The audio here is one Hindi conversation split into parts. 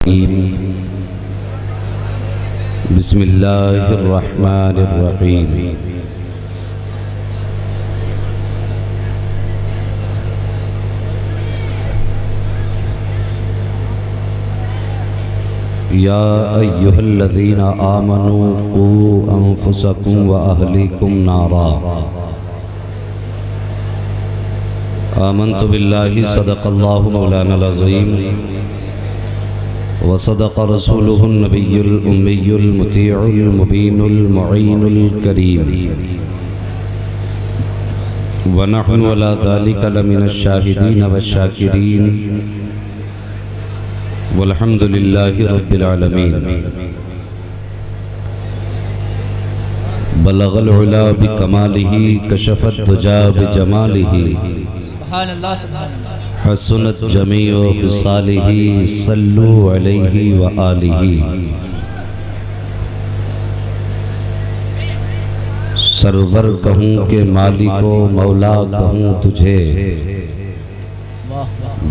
बिस्मिल्लाहिर्रहमानिर्रहीम। या अय्युहल्लज़ीना आमनू क़ू अन्फुसकुम व अहलीकुम नारा। आमन्तु बिल्लाहि सदक़ल्लाहु मौलानल अज़ीम व सदक़ रसूलुहुन नबियुल उम्मियुल मुतीउल मुबीनुल मुईनुल करीम व नहनु अला ज़ालिका लमिनश शाहिदीन वश्शाकिरीन वल्हम्दुलिल्लाहि रब्बिल आलमीन। बलगल उला बिकमालिही कशफत दुजा बिजमालिही हसनत जमीउ खिसालिही सल्लु अलैहि व आलिही। सरवर कहूँ के मालिको मौला कहूँ तुझे,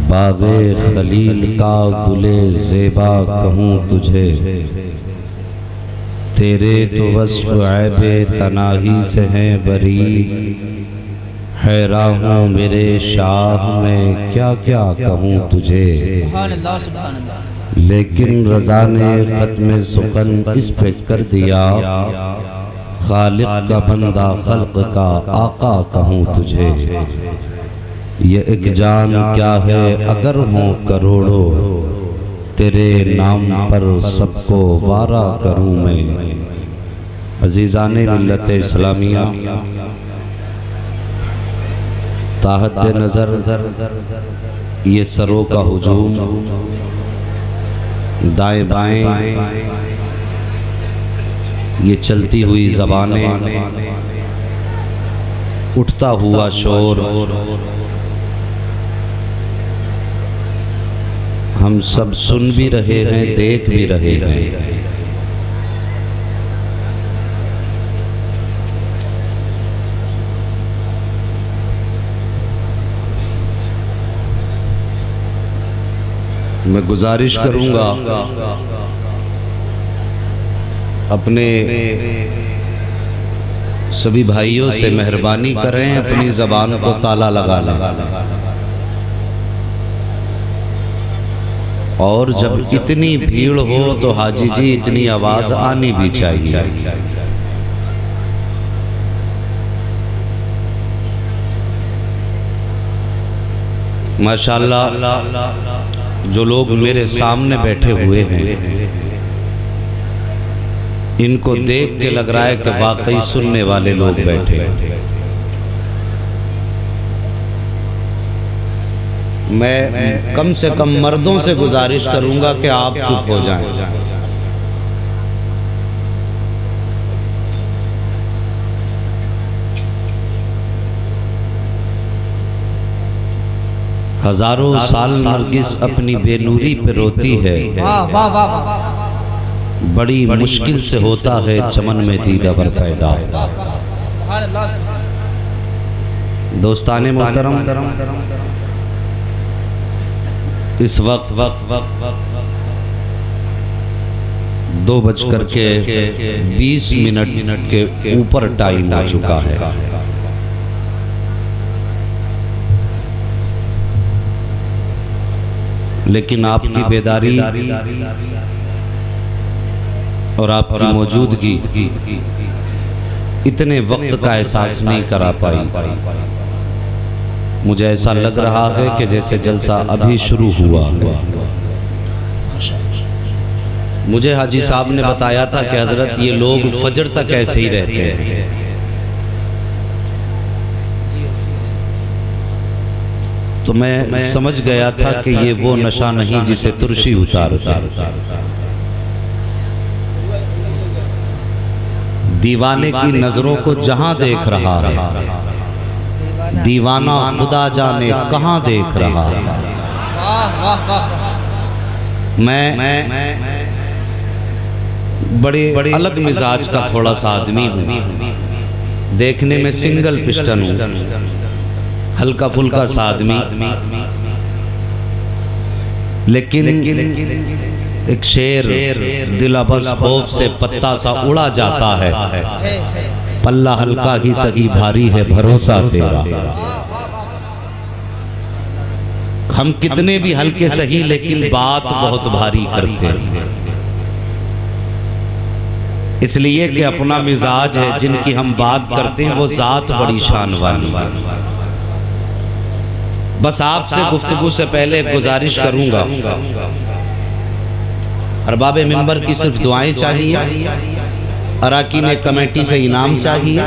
बाग़े खलील का गुले ज़ेबा कहूँ तुझे। तेरे तो वस्फ़ ऐबे तनाही से हैं बरी, हैरान हूँ मेरे शाह में क्या क्या कहूँ तुझे। लेकिन रज़ा ने ख़त्म सुखन इस पे कर दिया, खालिक का बंदा खल्क़ का आका कहूँ तुझे। ये एक जान क्या है अगर हों करोड़ों, तेरे नाम पर सबको वारा करूँ मैं। अज़ीज़ाने मिल्लत इस्लामिया, ताहत नज़र ये सरों का हुजूम, दाएं बाएं ये चलती हुई ज़बानें, उठता हुआ शोर, हम सब सुन भी रहे हैं देख भी रहे हैं। मैं गुजारिश करूंगा अपने सभी भाइयों से, मेहरबानी करें अपनी ज़बान को ताला लगा लें। और जब इतनी भीड़ हो तो हाजी जी इतनी आवाज़ आनी भी चाहिए। माशाअल्लाह जो लोग मेरे सामने बैठे हुए हैं, इनको देख के लग रहा है कि वाकई सुनने वाले लोग बैठे हैं। मैं कम से कम मर्दों से गुजारिश करूंगा कि आप चुप हो जाएं। हजारों साल नरगिस अपनी बेनूरी पे रोती है, बड़ी मुश्किल से होता है चमन में दीदावर पैदा। दोस्ताने मोहतरम, इस वक्त 2:20 के ऊपर टाइम आ चुका है। लेकिन आपकी बेदारी और आपकी मौजूदगी इतने वक्त का एहसास नहीं करा पाई। मुझे ऐसा लग रहा है कि जैसे जलसा अभी शुरू हुआ है। मुझे हाजी साहब ने बताया था कि हजरत ये लोग फजर तक ऐसे ही रहते हैं। तो मैं समझ गया था कि ये वो नशा नहीं जिसे तुर्शी उतारता। दीवाने की नजरों को जहां देख रहा है, दीवाना खुदा जाने कहां देख रहा है। मैं बड़े अलग मिजाज का थोड़ा सा आदमी हूँ। देखने में सिंगल पिस्टन हूँ, हल्का फुल्का सा आदमी, लेकिन एक शेर दिल-अबस खौफ से पत्ता सा उड़ा जाता है, पल्ला हल्का ही सही भारी है भरोसा तेरा। हम कितने भी हल्के सही लेकिन बात बहुत भारी करते हैं, इसलिए कि अपना मिजाज है। जिनकी हम बात करते हैं वो जात बड़ी शान वाली है। बस आपसे गुफ्तगू से पहले गुजारिश करूंगा, अरबाब मिंबर की सिर्फ दुआएं चाहिए, अराकीन कमेटी से इनाम चाहिए,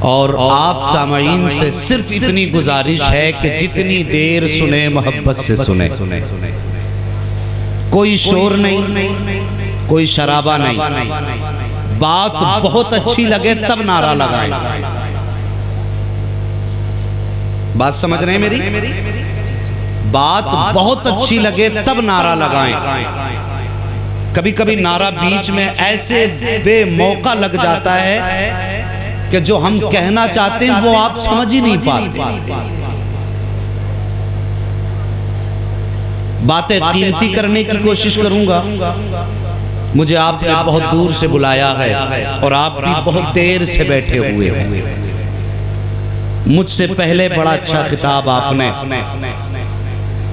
और आप सामईन से सिर्फ इतनी गुजारिश है कि जितनी देर सुने मोहब्बत से सुने, कोई शोर नहीं, कोई शराबा नहीं, बात बहुत अच्छी लगे तब नारा लगाएं। बात समझ रहे हैं मेरी? बात बहुत अच्छी लगे तब नारा लगाएं। कभी कभी नारा बीच में ऐसे बेमौका लग जाता है कि जो हम कहना चाहते हैं वो आप समझ ही नहीं पाते। बातें कीमती करने की कोशिश करूंगा। मुझे आपने बहुत दूर से बुलाया है और आप भी बहुत देर से बैठे हुए हैं। मुझसे पहले बड़ा अच्छा खिताब आपने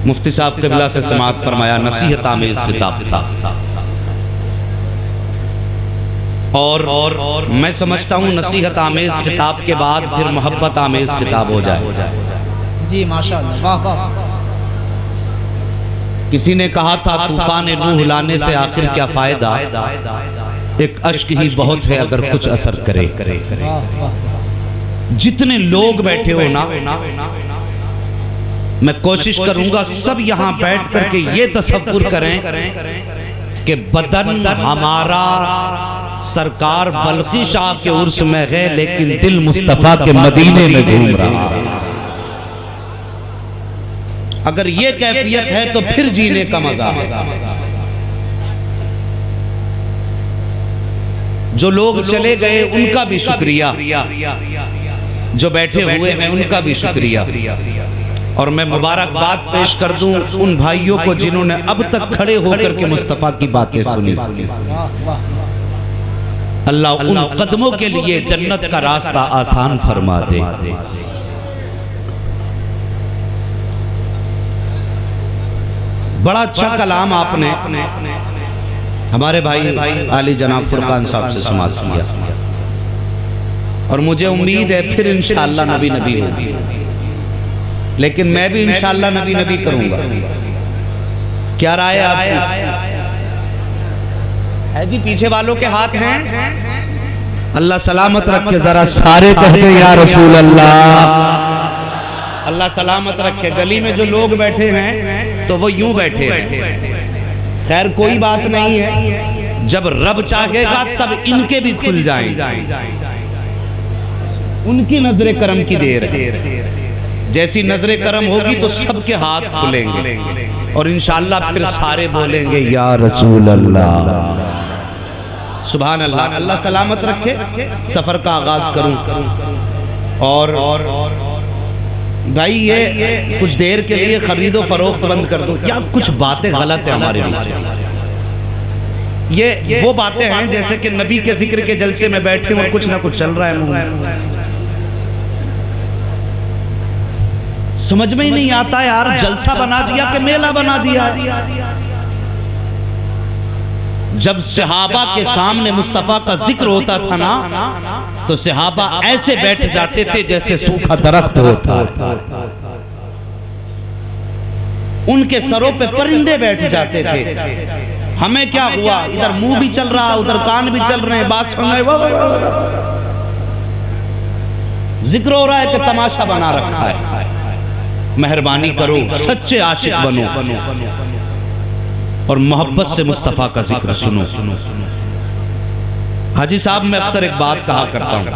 मुफ्ती साहब क़िबला से समाअत फरमाया, नसीहत आमेज़ खिताब था, और मैं समझता हूँ नसीहत आमेज़ खिताब के बाद फिर मोहब्बत आमेज़ खिताब हो जाए। जी माशाअल्लाह, वाह वाह। किसी ने कहा था तूफान नूह लाने से आखिर क्या फायदा, एक अश्क ही बहुत है अगर कुछ असर करे। जितने लोग बैठे हो ना, मैं कोशिश करूंगा सब यहां बैठ करके ये तसव्वुर करें कि बदन हमारा सरकार बल्खी शाह के उर्स में है लेकिन दिल मुस्तफा के मदीने में घूम रहा है। अगर ये कैफियत है तो फिर जीने का मजा है। जो लोग चले गए उनका भी शुक्रिया, जो बैठे हुए हैं उनका भी शुक्रिया, और मैं मुबारकबाद पेश कर दूं उन भाइयों को जिन्होंने अब तक खड़े होकर के मुस्तफा की बातें सुनी। अल्लाह उन कदमों के लिए जन्नत का रास्ता आसान फरमा दे। बड़ा अच्छा कलाम आपने हमारे भाई आली जनाब फुरकान साहब से समाअत किया, और मुझे उम्मीद है फिर इंशाअल्लाह नबी नबी होगी, लेकिन मैं भी इंशाअल्लाह नबी नबी करूंगा। क्या राय है आपकी? है जी, पीछे वालों के हाथ हैं। अल्लाह सलामत रखे, जरा सारे कहते या रसूल अल्लाह। अल्लाह सलामत रखे। गली में जो लोग बैठे हैं तो वो यूं बैठे हैं। खैर कोई बात नहीं है, जब रब चाहेगा तब इनके भी खुल जाएंगे। उनकी नजरे करम की देर है। जैसी नजरे करम होगी तो सबके हाथ खुलेंगे और इंशाअल्लाह फिर सारे बोलेंगे या रसूल अल्लाह। सुभान अल्लाह। अल्लाह सलामत रखे। सफर का आगाज करूं, और भाई ये कुछ देर के लिए खरीदो फरोख्त बंद कर दो, या कुछ बातें गलत है हमारे बीच। ये वो बातें हैं जैसे कि नबी के जिक्र के जलसे में बैठे और कुछ ना कुछ चल रहा है मुंह में। समझ में ही नहीं आता यार, जलसा बना दिया कि मेला बना दिया। जब सहाबा के सामने मुस्तफा का जिक्र होता था ना, तो सहाबा ऐसे बैठ जाते थे जैसे सूखा दरख्त होता है। उनके सरों पे परिंदे बैठ जाते थे। हमें क्या हुआ, इधर मुंह भी चल रहा, उधर कान भी चल रहे हैं, बात सुन रहे, जिक्र हो रहा है कि तमाशा बना रखा है। मेहरबानी करो, सच्चे आशिक बनो और मोहब्बत से मुस्तफ़ा का जिक्र सुनो। हाजी साहब, मैं अक्सर एक बात कहा करता हूं,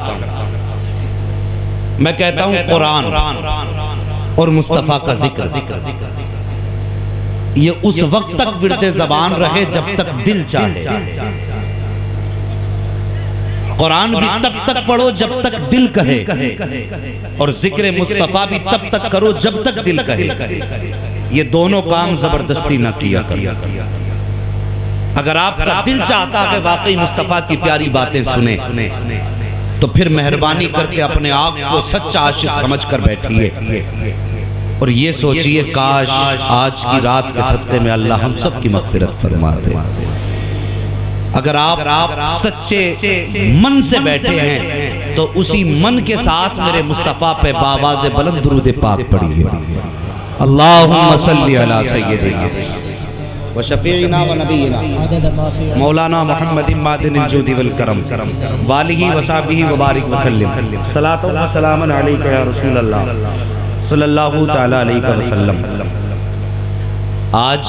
मैं कहता हूं कुरान और मुस्तफ़ा का जिक्र ये उस वक्त तक विर्दे ज़बान रहे जब तक दिल चाहे। कुरान भी तब तक पढ़ो जब तक दिल कहे, और जिक्र मुस्तफ़ा भी तब तक करो जब तक दिल कहे। ये दोनों काम जबरदस्ती ना किया करो। अगर आपका दिल चाहता है वाकई मुस्तफ़ा की प्यारी बातें सुने तो फिर मेहरबानी करके अपने आप को सच्चा आशिक समझ कर बैठिए और ये सोचिए काश आज की रात के सदक़े में अल्लाह हम सब की मग़फ़िरत फरमा दे। अगर आप सच्चे मन से बैठे हैं तो उसी मन के साथ मेरे मुस्तफ़ा पे बावाज़ बुलंद दुरूद पाक पढ़िए। अल्लाहुम्मा सल्ली अला सय्यिदिना व शफीइना व नबीना मौलाना मुहम्मद मादिनिल जूदी वल करम वालिही व सहबिही व बारिक व सल्लिम सलातो व सलामन अलैका या रसूल अल्लाह सल्लल्लाहु तआला अलैहि वसल्लम। आज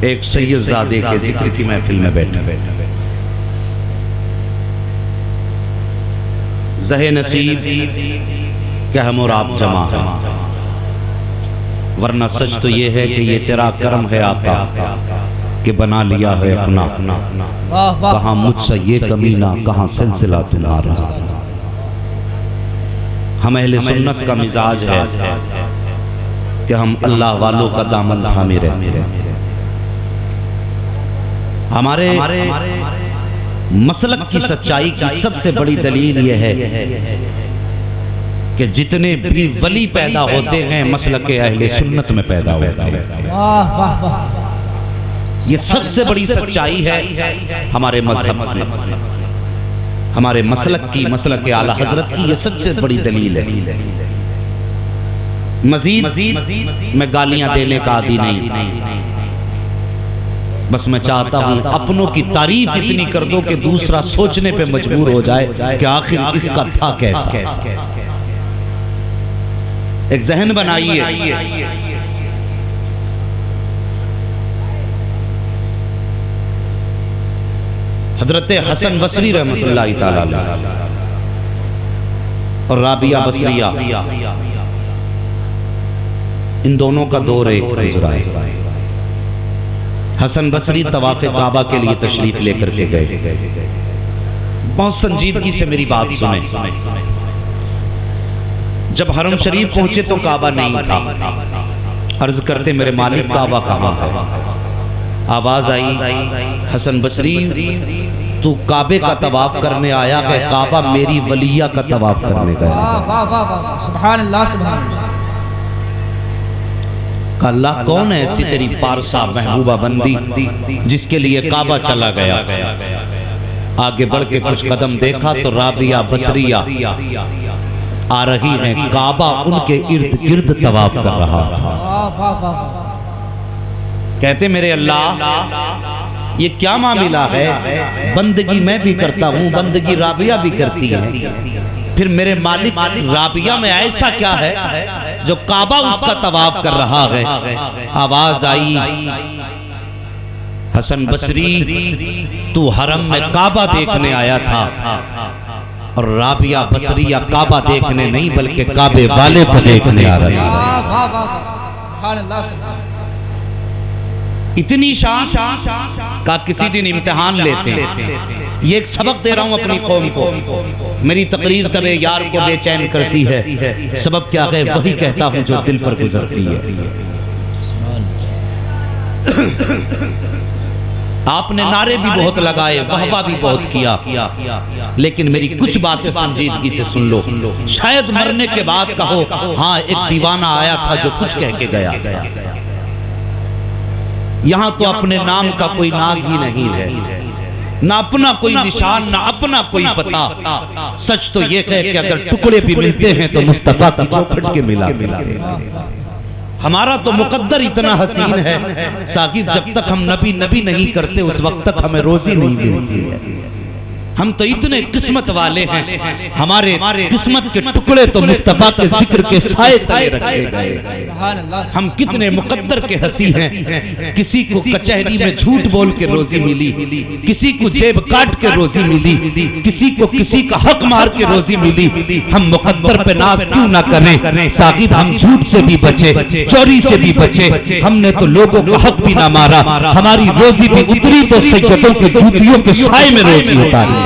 एक सैयदजादे के जिक्र की महफिल में बैठे ज़हे नसीब कि हम और आप जमा हैं, वरना सच तो ये है कि ये तेरा करम है आका कि बना लिया है अपना। कहाँ मुझसे ये कमीना, कहाँ सिलसिला तुम्हारा। हम अहले सुन्नत का मिजाज है कि हम अल्लाह वालों का दामन थामे रहते हैं। हमारे मसलक की सच्चाई की सबसे बड़ी दलील यह है कि जितने भी वली पैदा होते हैं मसलक अहले सुन्नत में पैदा होते हैं। ये सबसे बड़ी सच्चाई है हमारे मजहब की, हमारे मसलक की, मसलक आला हजरत की। ये सबसे बड़ी दलील है। मजीद मैं गालियां देने का आदी नहीं, बस मैं चाहता हूं अपनों की तारीफ इतनी कर दो कि दूसरा सोचने पे मजबूर हो जाए कि आखिर इसका था कैसा। एक जहन बनाइए, हजरत हसन बसरी रहमतुल्लाह ताला अलैह और राबिया बसरिया, इन दोनों का दौर एक गुजरा है। हसन बसरी तवाफ़े काबा के लिए तशरीफ लेकर के गए। बहुत संजीदगी से मेरी बात सुने। जब हरम शरीफ पहुंचे तो काबा नहीं था। अर्ज करते मेरे मालिक काबा कहाँ है? आवाज आई, हसन बसरी तू काबे का तवाफ करने आया है, काबा मेरी वलिया का तवाफ करने गया। सुभान अल्लाह, सुभान अल्लाह। अल्लाह कौन है ऐसी तेरी पारसा महबूबा बंदी जिसके लिए काबा चला गया? आगे बढ़ के कुछ कदम देखा तो राबिया बसरिया आ रही हैं, काबा उनके इर्द गिर्द तवाफ कर रहा था। कहते मेरे अल्लाह ये क्या मामला है? बंदगी मैं भी करता हूँ, बंदगी राबिया भी करती है, फिर मेरे मालिक राबिया में ऐसा क्या है जो काबा उसका तवाफ कर रहा है? आवाज आई, हसन बसरी तू हरम में काबा देखने आया था और राबिया बसरिया काबा देखने नहीं बल्कि काबे वाले को देखने आ रही है। इतनी शान का किसी दिन इम्तिहान लेते हैं। ये एक सबक दे रहा हूं अपनी कौम को। मेरी तकरीर तबे यार को बेचैन करती है, सबब क्या है वही कहता हूं जो दिल पर गुजरती है। आपने नारे भी बहुत लगाए, वाहवा भी बहुत किया, लेकिन मेरी कुछ बातें संजीदगी से सुन लो। शायद मरने के बाद कहो हाँ एक दीवाना आया था जो कुछ कह के गया था। यहां तो अपने नाम का कोई नाज ही नहीं है, ना अपना कोई निशान, ना अपना कोई पता। सच तो ये है कि अगर टुकड़े भी मिलते हैं तो मुस्तफा की चौखट के मिला मिलते हैं। हमारा तो मुकद्दर इतना हसीन है साकिब, जब तक हम नबी नबी नहीं करते उस वक्त तक हमें रोजी नहीं मिलती है। हम तो इतने किस्मत वाले हैं, हमारे किस्मत के टुकड़े तो मुस्तफा के जिक्र के साए तले रखे गए। हम कितने मुकद्दर के हंसी हैं। किसी को कचहरी में झूठ बोल के रोजी मिली, किसी को जेब काट के रोजी मिली, किसी को किसी का हक मार के रोजी मिली। हम मुकद्दर पे नाज क्यों ना करें साकिब? हम झूठ से भी बचे, चोरी से भी बचे, हमने तो लोगों का हक भी ना मारा। हमारी रोजी भी उतरी तो सैयदों के जूतियों के साए में रोजी उतारी।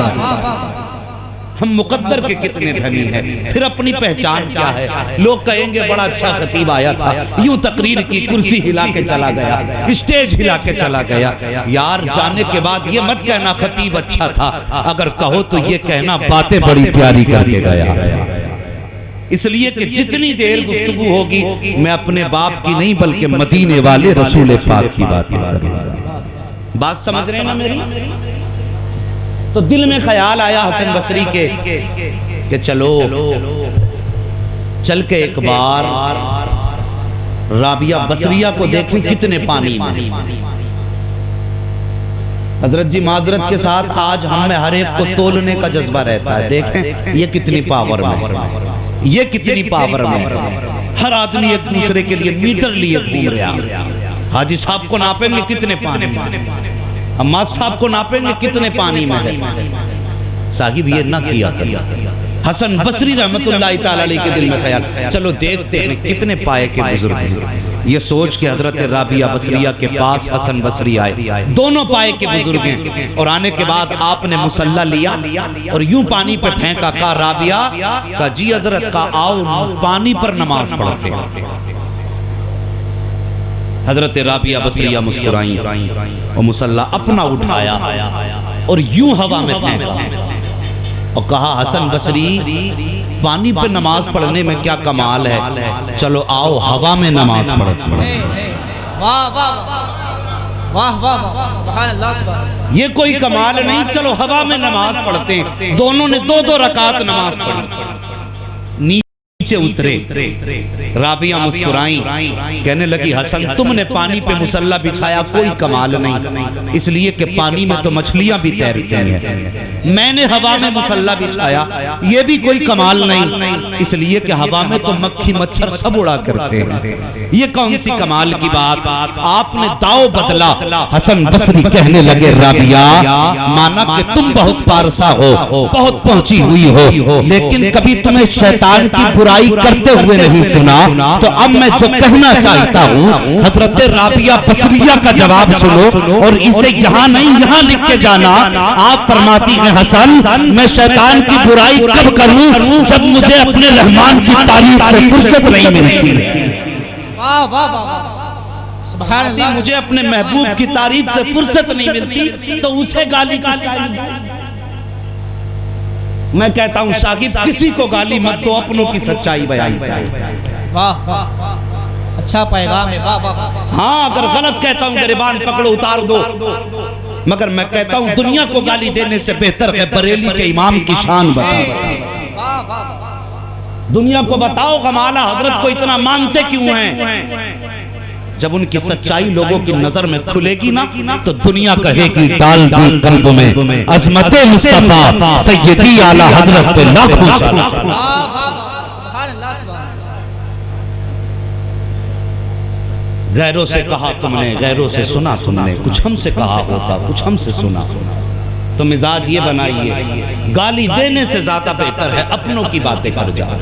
हम मुकद्दर के कितने धनी हैं, फिर अपनी पहचान क्या है। लोग कहेंगे बड़ा अच्छा खतीब आया था, यूं तकरीर की, कुर्सी हिला के चला गया, स्टेज हिला के चला गया। यार जाने के बाद ये मत कहना खतीब अच्छा था, अगर कहो तो ये कहना बातें बड़ी प्यारी करके गया था। इसलिए कि जितनी देर गुफ्तगू होगी मैं अपने बाप की नहीं बल्कि मदीने वाले रसूल पाक की बातें करूंगा। बात समझ रहे हैं ना मेरी? तो दिल में ख्याल आया हसन बसरी के कि चलो चल के एक बार राबिया बसरिया को देखें कितने पानी में। हजरत जी माजरत के साथ आज हम में हर एक को तोलने का जज्बा रहता है। देखें ये कितनी पावर में, ये कितनी पावर में। हर आदमी एक दूसरे के लिए मीटर लिए घूम रहा। हाजी साहब को नापेंगे कितने पानी में, अम्मा साहब को नापेंगे कितने पानी में है। साहिब ये ना किया कर। हसन बसरी रहमतुल्लाह ताला अलैह के दिल में ख्याल, चलो देखते हैं कितने पाए के बुजुर्ग हैं। ये सोच के हजरत राबिया बसरिया के पास हसन बसरी आए। दोनों पाए के बुजुर्ग हैं और आने के बाद आपने मुसल्ला लिया और यूं पानी पे फेंका। कहा राबिया का जी हजरत का आओ पानी पर नमाज पढ़ते हैं। हजरत राबिया बसरिया मुस्कुराई और मुसल्ला अपना उठाया और यूं हवा में फेंका और कहा हसन बसरी पानी पे नमाज पढ़ने में क्या कमाल है, चलो आओ हवा में नमाज पढ़ते हैं। वाह वाह वाह वाह वाह, सुभान अल्लाह सुभान अल्लाह। ये कोई कमाल नहीं, चलो हवा में नमाज पढ़ते हैं। दोनों ने दो दो रकात नमाज पढ़ी। नीचे उतरे, राबिया मुस्कुराई, कहने लगी हसन तुमने पानी पे मुसल्ला बिछाया कोई कमाल नहीं, इसलिए कि पानी में तो मछलियां भी तैरती हैं। मैंने हवा में मुसल्ला बिछाया ये भी कोई कमाल नहीं, इसलिए कि हवा में तो मक्खी मच्छर सब उड़ा करते हैं। ये कौन सी कमाल की बात, आपने दाव बदला। हसन बसरी कहने लगे राबिया माना कि तुम बहुत पारसा हो, बहुत पहुंची हुई हो, लेकिन कभी तुम्हें शैतान की बुराई करते हुए नहीं सुना। तो अब मैं जो कहना चाहता हूँ हजरत राबिया बसरिया का जवाब सुनो और इसे यहाँ नहीं यहाँ लिख के जाना। आप फरमाती हैं हसन मैं शैतान की बुराई कब करूँ जब मुझे अपने रहमान की तारीफ से फुर्सत नहीं मिलती। वाह वाह वाह, सुभान अल्लाह। मुझे अपने महबूब की तारीफ से फुर्सत नहीं मिलती तो उसे गाली की। मैं कहता हूं साकिब किसी को गाली मत दो, अपनों की सच्चाई बयान करो। वाह वाह, अच्छा पैगाम है। वाह वाह। हाँ अगर गलत कहता हूं गिरबान पकड़ो उतार दो, मगर मैं कहता हूं दुनिया को गाली देने से बेहतर है बरेली के इमाम की शान बताओ। दुनिया को बताओ गमाला हजरत को इतना मानते क्यों हैं। जब उनकी सच्चाई लोगों की नजर में खुलेगी ना तो दुनिया कहेगी डाल दी कल्ब में अज़मते मुस्तफा सैयदी आला हजरत पे लाखों सलाम। सुभान अल्लाह सुभान। गैरों से कहा तुमने, गैरों से सुना तुमने, कुछ हमसे कहा होता कुछ हमसे सुना होता। तो मिजाज ये बनाइए गाली देने से ज्यादा बेहतर है अपनों की बातें कर जाओ।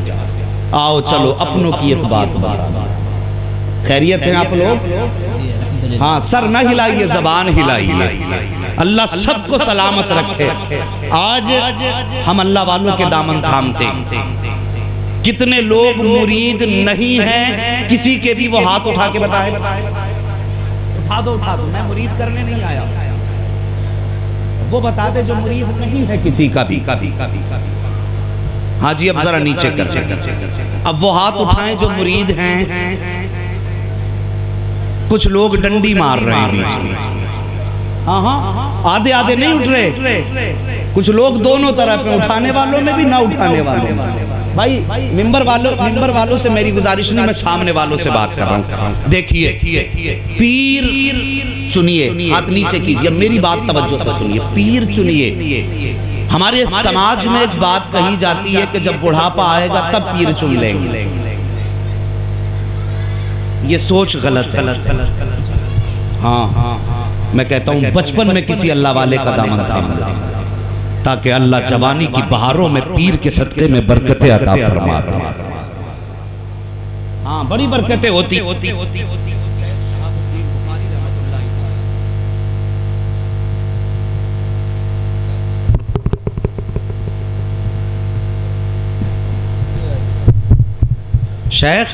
आओ चलो अपनों की एक बात बता। खैरियत है आप लोग? हाँ सर न हिलाइए जबान हिलाइए। अल्लाह सबको सलामत रखे। आज हम अल्लाह वालों के दामन थामते। कितने लोग मुरीद नहीं हैं किसी के भी, वो हाथ उठा के बताए। उठा दो मैं मुरीद करने नहीं आया। वो बता दे जो मुरीद नहीं है किसी का भी। हाँ जी अब जरा नीचे कर। अब वो हाथ उठाएं जो मुरीद हैं। कुछ लोग डंडी मार रहे हैं बीच में। हाँ आधे आधे नहीं उठ रहे। कुछ लोग दोनों तरफ हैं, उठाने वालों में भी ना उठाने वालों में। भाई मिंबर वालों से मेरी गुजारिश नहीं, मैं सामने वालों से बात कर रहा हूँ। देखिए पीर चुनिए, हाथ नीचे कीजिए, मेरी बात तवज्जो से सुनिए। पीर चुनिए। हमारे समाज में एक बात कही जाती है कि जब बुढ़ापा आएगा तब पीर चुन लेंगे। ये सोच गलत है। हाँ मैं कहता हूँ बचपन में किसी अल्लाह वाले का दामन थाम लो ताकि अल्लाह जवानी की बहारों में पीर के सदक़े में बरकतें अता फरमाता। हाँ बड़ी बरकतें होती। शेख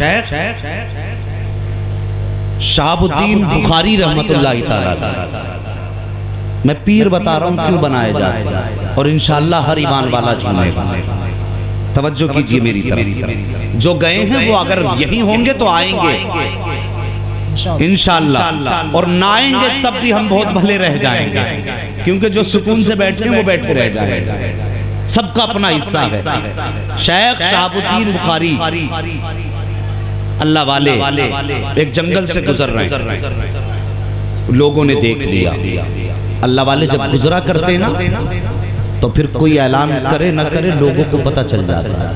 शहाबुद्दीन बुखारी रहमतुल्लाह ताला अलैह, मैं पीर बता रहा हूं क्यों बनाए जाते हैं और इंशाअल्लाह हर ईमान वाला झूमेगा। तवज्जो कीजिए मेरी तरफ, जो गए हैं वो अगर यही होंगे तो आएंगे इंशाअल्लाह, और ना आएंगे तब भी हम बहुत भले रह जाएंगे, क्योंकि जो सुकून से बैठे हैं वो बैठे रह जाएंगे। सबका अपना हिस्सा है। शेख शहाबुद्दीन बुखारी अल्लाह वाले एक जंगल से गुजर रहे हैं, लोगों ने देख लिया। अल्लाह वाले जब गुजरा करते ना तो फिर कोई ऐलान करे ना करे लोगों को पता चल जाता है,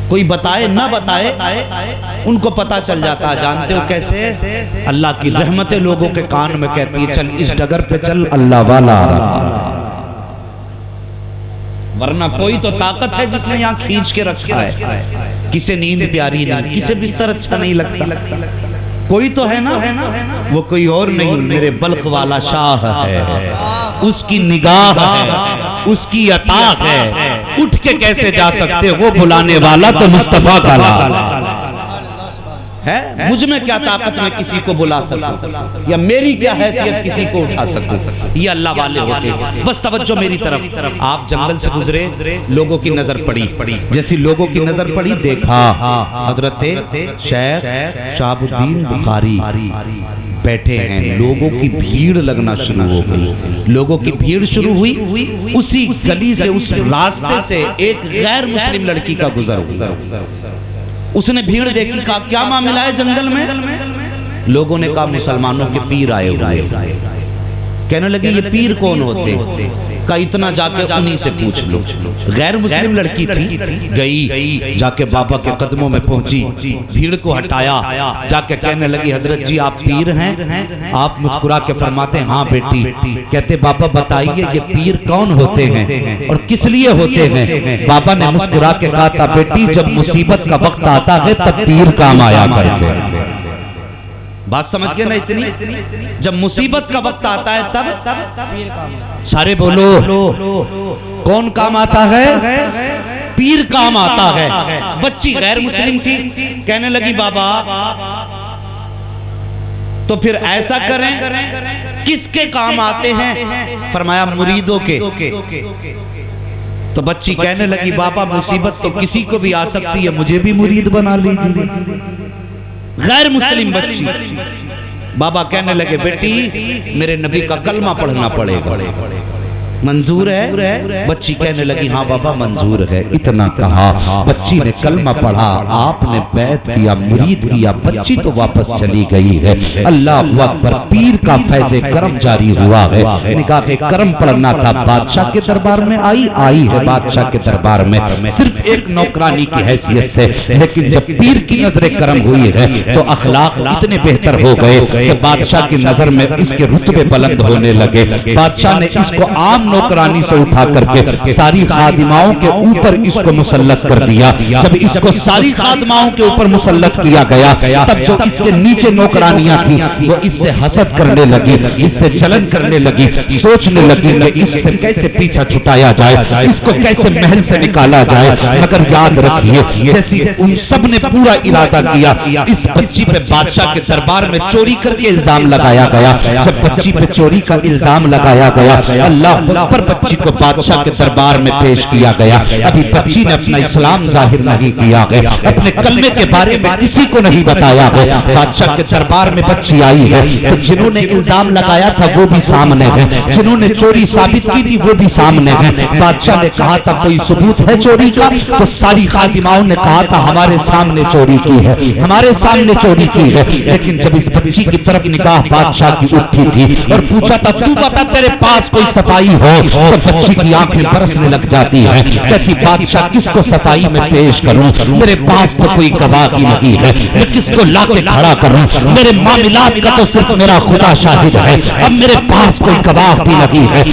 कोई बताए ना बताए उनको पता चल जाता है। जानते हो कैसे? अल्लाह की रहमतें लोगों के कान में कहती है चल इस डगर पे चल, अल्लाह वाला आ रहा। वरना कोई तो ताकत है जिसने यहाँ खींच के रखा है, किसे नींद प्यारी नहीं, किसे बिस्तर अच्छा नहीं लगता, कोई तो है ना, वो कोई और नहीं, मेरे बल्ख वाला शाह है, उसकी निगाह है, उसकी अता है, उठ के कैसे जा सकते वो बुलाने वाला तो मुस्तफा का है। मुझ में क्या ताकत मैं किसी को बुला सकूं, या मेरी क्या हैसियत किसी को उठा सकूं? ये अल्लाह वाले होते हैं। बस तवज्जो मेरी तरफ। आप जंगल से गुजरे, लोगों की नजर पड़ी, जैसी लोगों की नजर पड़ी देखा हजरत शेख शहाबुद्दीन बुखारी बैठे हैं। लोगों की भीड़ लगना शुरू हो गई, लोगों की भीड़ शुरू हुई। उसी गली से, उस रास्ते से एक गैर मुस्लिम लड़की का गुजर हुआ। उसने भीड़ देखी, कहा क्या मामला है जंगल में? लोगों ने कहा मुसलमानों के पीर आए हुए। कहने लगे ये पीर कौन होते? का इतना जाके उन्हीं से पूछ लो। गैर मुस्लिम लड़की थी, गई जाके बाबा के कदमों में पहुंची, भीड़ को हटाया, जाके कहने लगी हजरत जी आप पीर हैं? आप मुस्कुरा के फरमाते हैं हाँ बेटी। कहते बाबा बताइए ये पीर कौन होते हैं और किस लिए होते हैं? बाबा ने मुस्कुरा के कहा था बेटी जब मुसीबत का वक्त आता है तब पीर काम आया करते हैं। बात समझ गए ना? इतनी, जब मुसीबत का वक्त आता है तब सारे बोलो कौन काम आता है? पीर काम आता है। बच्ची गैर मुस्लिम थी, कहने लगी बाबा तो फिर ऐसा करें किसके काम आते हैं? फरमाया मुरीदों के। तो बच्ची कहने लगी बाबा मुसीबत तो किसी को भी आ सकती है, मुझे भी मुरीद बना लीजिए। गैर मुस्लिम बच्ची। बाबा कहने लगे बेटी मेरे नबी का कलमा पढ़ना पड़ेगा, मंजूर है? बच्ची कहने लगी हाँ बाबा मंजूर है। इतना कहा, बच्ची ने कलमा पढ़ा, आपने बैत किया, मुरीद किया, बच्ची तो वापस चली गई है। अल्लाह अकबर, पीर का फैज़े करम जारी हुआ है। निकाह करम पढ़ना था, बादशाह के दरबार में आई है बादशाह के दरबार में सिर्फ एक नौकरानी की हैसियत से, लेकिन जब पीर की नजर करम हुई है तो अखलाक इतने बेहतर हो गए कि बादशाह की नजर में इसके रुतबे बुलंद होने लगे। बादशाह ने इसको आम नौकरानी से उठा करके सारी खादिमाओं के ऊपर इसको मुसल्लत कर दिया। जब इसको सारी खादिमाओं के ऊपर मुसल्लत किया गया तब जो इसके नीचे नौकरानियां थी वो इससे हसद करने लगी, इससे जलन करने लगी, सोचने लगी कि इससे कैसे पीछा छुटाया जाए, इसको कैसे महल से निकाला जाए। मगर याद रखिए जैसी उन सब ने पूरा इरादा किया, इस बच्ची पे बादशाह के दरबार में चोरी करके इल्जाम लगाया गया। जब बच्ची पे चोरी का इल्जाम लगाया गया, अल्लाह पर बच्ची को बादशाह के दरबार में पेश किया गया। अभी बच्ची ने अपना इस्लाम जाहिर नहीं किया गया, अपने कलमे के बारे में किसी को नहीं बताया गया। बादशाह के दरबार में बच्ची आई है तो जिन्होंने इल्जाम लगाया था वो भी सामने है, जिन्होंने चोरी साबित की थी वो भी सामने है। बादशाह ने कहा था कोई सबूत है चोरी का? तो सारी खादिमाओं ने कहा था हमारे सामने चोरी की है, हमारे सामने चोरी की है। लेकिन जब इस बच्ची की तरफ निगाह बादशाह की उठी थी और पूछा था तू बता तेरे पास कोई सफाई हो, तो बच्ची की आंखें बरसने लग जाती है। कहती बादशाह किसको सफाई में पेश करूं, मेरे पास तो कोई गवाही नहीं है, मैं किसको लाके खड़ा करूं, मेरे मामलात का तो सिर्फ मेरा खुदा शाहिद है, अब मेरे पास कोई गवाह भी नहीं है।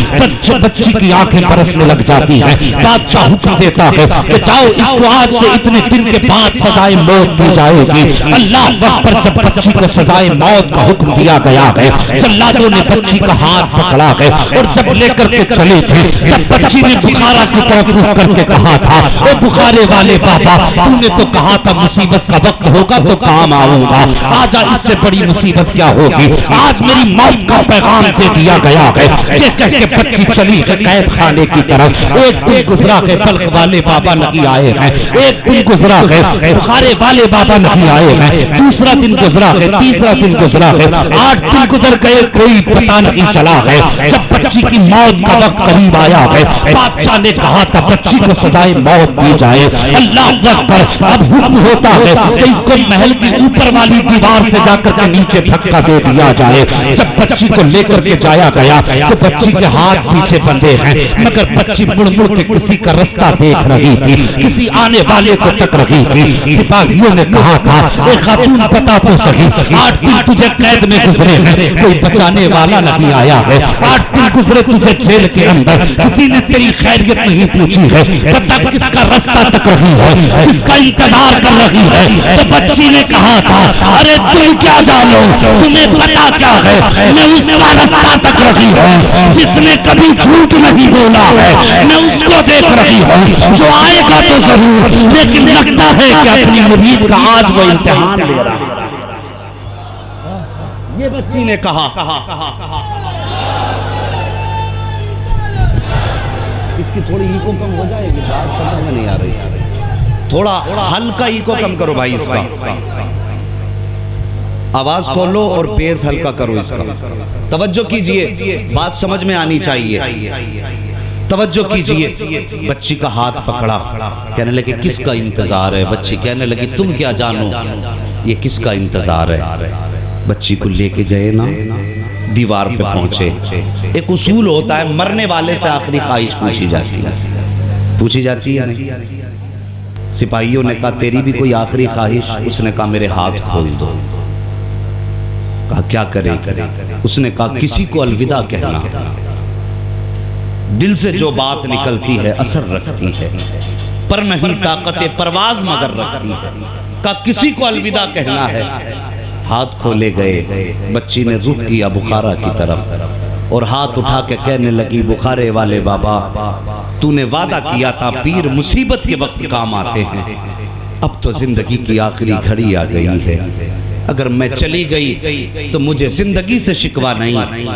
बच्ची की आंखें बरसने लग जाती है। बादशाह हुक्म देता है कि जाओ इसको आज से इतने दिन के बाद सजाए मौत दी जाएगी। अल्लाह अकबर, जब बच्ची को सजाए मौत का हुक्म दिया गया है, जल्लादों ने बच्ची का हाथ पकड़ा है और जब लेकर के के चले थे तब बच्ची ने बुखारा की तरफ रुख करके कहा था, ओ बुखारे वाले बाबा, तूने तो कहा था मुसीबत का वक्त होगा तो काम आऊंगा, आजा इससे बड़ी मुसीबत क्या होगी, आज मेरी मौत का पैगाम दे दिया गया है। ये कह के बच्ची चली है कैद खाने की तरफ। एक दिन गुजरा है, बल्ख वाले बाबा नहीं आए हैं। एक दिन गुजरा है, बुखारे वाले बाबा नहीं आए हैं। दूसरा दिन गुजरा है, तीसरा दिन गुजरा है, 8 दिन गुजर गए, कोई पता नहीं चला है। जब बच्ची की मौत का वक्त करीब आया है, बादशाह ने कहा था बच्ची को सजाए मौत दी जाए। अल्लाह अकबर, अब हुक्म होता है कि इसको महल की ऊपर वाली दीवार से जाकर के नीचे धक्का दे दिया जाए। जब बच्ची को लेकर के जाया गया तो बच्ची के हाथ पीछे बंधे हैं, मगर बच्ची मुड़ मुड़ के किसी का रास्ता देख रही थी, किसी आने वाले को तक रही थी। सिपाहियों ने कहा था, ए खातून बता तो सही, 8 दिन तुझे कैद में गुजरे हैं, कोई बचाने वाला नहीं आया है। 8 दिन गुजरे तुझे जेल के अंदर, किसी ने तेरी खैरियत नहीं पूछी है, बता किसका रास्ता तक रही है, किसका इंतजार कर रही है। तो बच्ची ने कहा था, अरे तुम क्या जानो, तुम्हें पता क्या है, मैं उसका रास्ता तक रही हूँ जिसने कभी झूठ नहीं बोला है, मैं उसको देख रही हूँ जो आएगा तो जरूर, लेकिन लगता है कि अपनी मुरीद का आज वो इम्तिहान ले रहा है। ये बच्ची ने कहा। इसकी थोड़ी इको कम हो जाएगी, बात समझ में नहीं आ रही, थोड़ा हल्का इको कम करो भाई, इसका आवाज खोलो और बेस हल्का करो इसका। तवज्जो कीजिए, बात समझ में आनी चाहिए, तवज्जो कीजिए। बच्ची का हाथ पकड़ा, कहने लगे किसका इंतजार है। बच्ची कहने लगी तुम क्या जानो ये किसका इंतजार है। बच्ची को लेके गए ना, दीवार पे पहुंचे। एक उसूल होता है, मरने वाले से आखिरी ख्वाहिश पूछी जाती है, पूछी जाती है नहीं। सिपाहियों ने कहा तेरी भी कोई आखिरी ख्वाहिश? उसने कहा मेरे हाथ खोल दो। कहा क्या करे? उसने कहा किसी को अलविदा कहना। दिल से जो बात निकलती है असर रखती है, पर नहीं ताकत परवाज मगर रखती है। कहा किसी को अलविदा कहना है। हाथ खोले गए, बच्ची ने रुख किया बुखारा की तरफ और हाथ उठा के कहने लगी बुखारे वाले बाबा, तूने वादा किया था पीर मुसीबत के वक्त काम आते हैं, अब तो जिंदगी की आखिरी घड़ी आ गई है। अगर मैं चली गई तो मुझे जिंदगी से शिकवा नहीं,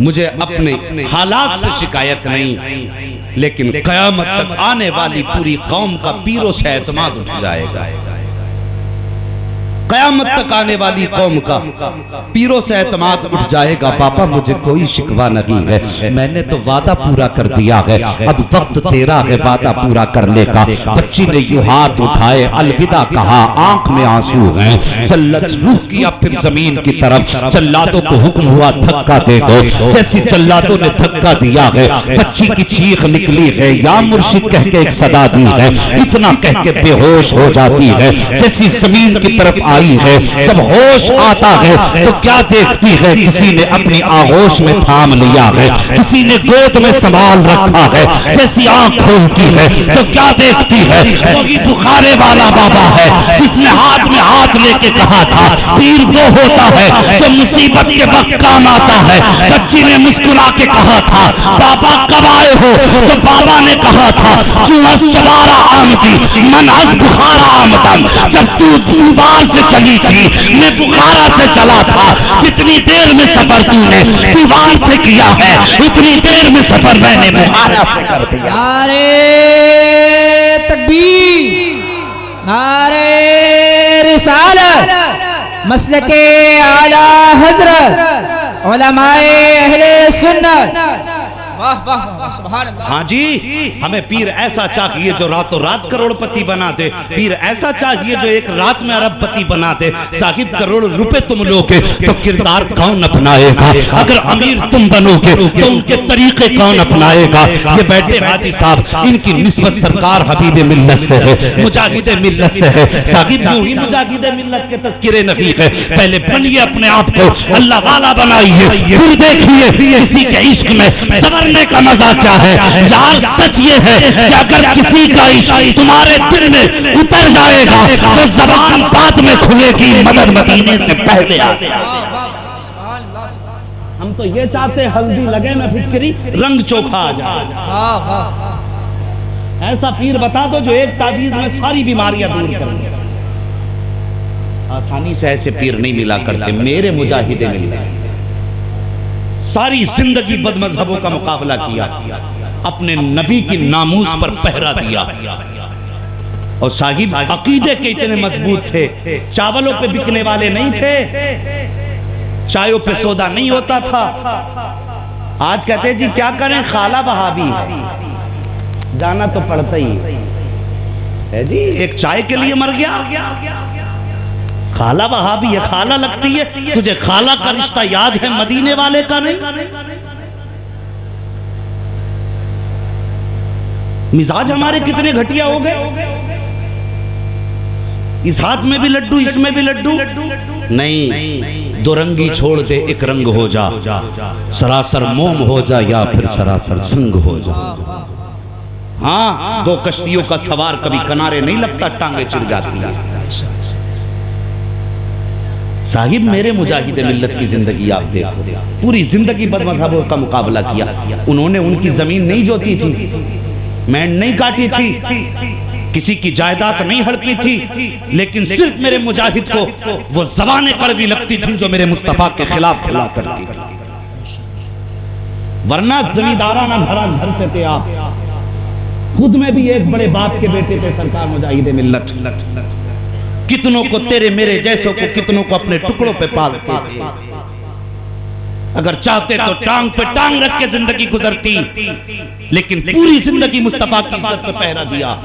मुझे अपने हालात से शिकायत नहीं, लेकिन कयामत तक आने वाली पूरी कौम का पीरों से एतमाद उठ जाएगा। कयामत तक आने वाली कौम का पीरों से एतमाद उठ जाएगा। पापा मुझे कोई शिकवा नहीं है, मैंने तो वादा पूरा कर दिया है, अब वक्त तेरा है वादा पूरा करने का। बच्ची ने यूं हाथ उठाए, अलविदा कहा, आंख में आंसू हैं। चल्लत रुख किया फिर जमीन की तरफ। जल्लादों को हुक्म हुआ धक्का दे दो। जैसी जल्लादों ने धक्का दिया है, बच्ची की चीख निकली है, या मुर्शिद कह के एक सदा दी है। इतना कह के बेहोश हो जाती है। जैसी जमीन की तरफ है, जब होश आता है तो क्या देखती है, किसी ने अपनी आगोश में थाम लिया है, किसी ने गोद में संभाल रखा है। जैसी आंख खोलती है तो क्या देखती है, वही बुखारे वाला बाबा है जिसने हाथ में हाथ लेके कहा था पीर वो होता है जो मुसीबत के वक्त काम आता है। बच्ची ने मुस्कुरा के कहा था बाबा कब आए हो? तो बाबा ने कहा था चुअस चबारा आमदी मन अज बुखारा आमदन। जब तू दीवार से चली थी मैं बुखारा से चला था। जितनी देर में सफर तूने दीवार से किया है, उतनी देर में सफर मैंने बुखारा से कर दिया। नारे तकबीर, नारे रिसालत, मसलके आला हजरत, उलमाए अहले सुन्नत। वाह वाह वाह, सुभान अल्लाह। हाँ जी, हमें पीर ऐसा चाहिए जो रातों रात करोड़पति बना दे। पीर ऐसा चाहिए जो एक रात में अरबपति बना दे। साहिब करोड़ रुपए तुम लोगे तो किरदार कौन अपनाएगा? अगर अमीर तुम बनोगे तो उनके तरीके कौन अपनाएगा? ये बैठे हाजी साहब, इनकी निस्बत सरकार हबीब मिल्लत से है, मुजाहिद मिल्लत से है। साहिब यूं ही मुजाहिद मिल्लत के तज़किरे नहीं है। पहले बनिए अपने आप को अल्लाह वाला बनाइए, फिर देखिए किसी के इश्क में सबर का मजा क्या है। यार सच ये है कि अगर किसी का इश्क तुम्हारे दिल में उतर जाएगा तो जबान बाद में खुलेगी, मदद मदीने से पहले आ जाएगी। हम तो ये चाहते हल्दी लगे ना फिटकरी, रंग चोखा आ जाए। वाह वाह। ऐसा पीर बता दो जो एक तावीज में सारी बीमारियां दूर कर दे। आसानी से ऐसे पीर नहीं मिला करते। मेरे मुजाहिदे मिले, सारी जिंदगी बदमजहबों का मुकाबला किया, अपने नबी की नामूस पर पहरा दिया। और साहिब अकीदे के इतने मजबूत थे, चावलों पे बिकने वाले नहीं थे, चायों पे सौदा नहीं होता था। आज कहते जी क्या करें, खाला वहाबी है, जाना तो पड़ता ही है जी। एक चाय के लिए मर गया, खाला वहाबी है, खाला लगती है तुझे, खाला का रिश्ता याद है मदीने वाले का नहीं। मिजाज हमारे कितने घटिया हो गए, इस हाथ में भी लड्डू इसमें भी लड्डू। नहीं, दो रंगी छोड़ दे एक रंग हो जा, सरासर मोम हो जा या फिर सरासर संग हो जा। हाँ, दो कश्तियों का सवार कभी किनारे नहीं लगता, टांगे चिढ़ जाती है। साहिब मेरे मुजाहिद मिल्लत की जिंदगी आप देखो, पूरी जिंदगी बदमज़हबों का मुकाबला किया। उन्होंने उनकी जमीन नहीं जोती थी, मैंड नहीं काटी थी, किसी की जायदाद नहीं हड़पी थी, लेकिन सिर्फ मेरे मुजाहिद को वो ज़बानें कड़वी लगती थी जो मेरे मुस्तफ़ा के खिलाफ खुला करती थी। वरना जमींदाराना भरा घर से थे आप, खुद में भी एक बड़े बाप के बेटे थे सरकार मुजाहिद मिल्लत। कितनों को तेरे मेरे जैसों को कितनों को अपने टुकड़ों पे पालते थे। अगर चाहते तो टांग पे टांग रख के जिंदगी गुजरती, लेकिन पूरी जिंदगी मुस्तफा की इज्जत पे पहरा दिया।